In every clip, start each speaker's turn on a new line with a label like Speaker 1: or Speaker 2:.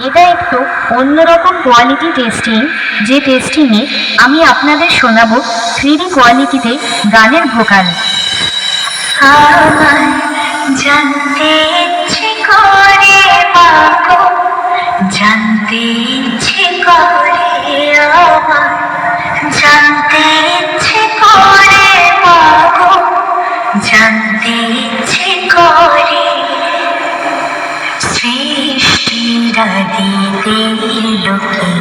Speaker 1: এটা একটু অন্যরকম কোয়ালিটি টেস্টিং, যে টেস্টিংয়ে আমি আপনাদের শোনাবো 3D কোয়ালিটিতে গানের ভোকাল। জানতে ইচ্ছে করে মাগো, জানতে ইচ্ছে করে আমার, জানতে ইচ্ছে করে মাগো, জানতে ইচ্ছে করে। সৃষ্টিরাদিতে লোকে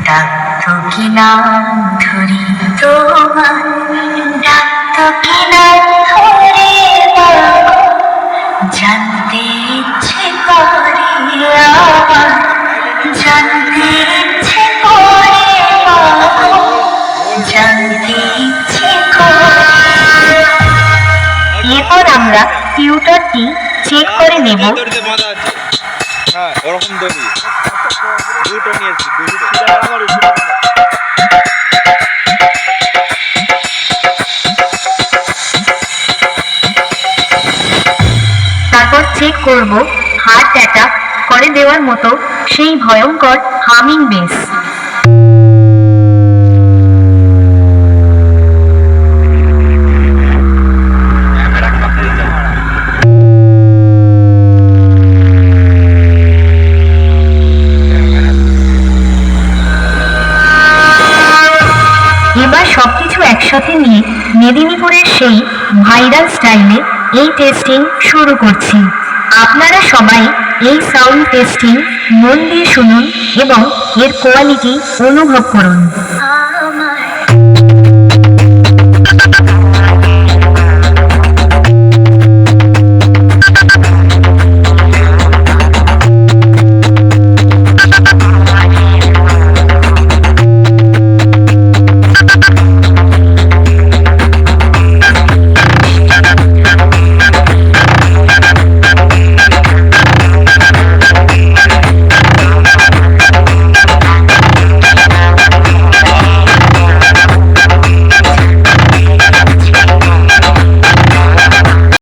Speaker 1: ডাকত কি নাম ধরি তোমার, ডাকত কি নাম ধরে মাগো, জানতে ইচ্ছে করে আমার, জানতে ইচ্ছে করে মাগো, জানতে ইচ্ছে করে। এরপর আমরা টিউটরটি চেক করে নেব।
Speaker 2: হ্যাঁ, ওরকম দড়ি দুটো নিয়েছি,
Speaker 1: তারপর চেক করব হার্ট অ্যাটাক করে দেওয়ার মতো সেই ভয়ঙ্কর হামিং বেস। এবার সবকিছু একসাথে নিয়ে মেদিনীপুরের সেই ভাইরাল স্টাইলে এই টেস্টিং শুরু করছি। আপনারা সবাই এই সাউন্ড টেস্টিং মন দিয়ে শুনুন এবং এর কোয়ালিটি অনুভব করুন।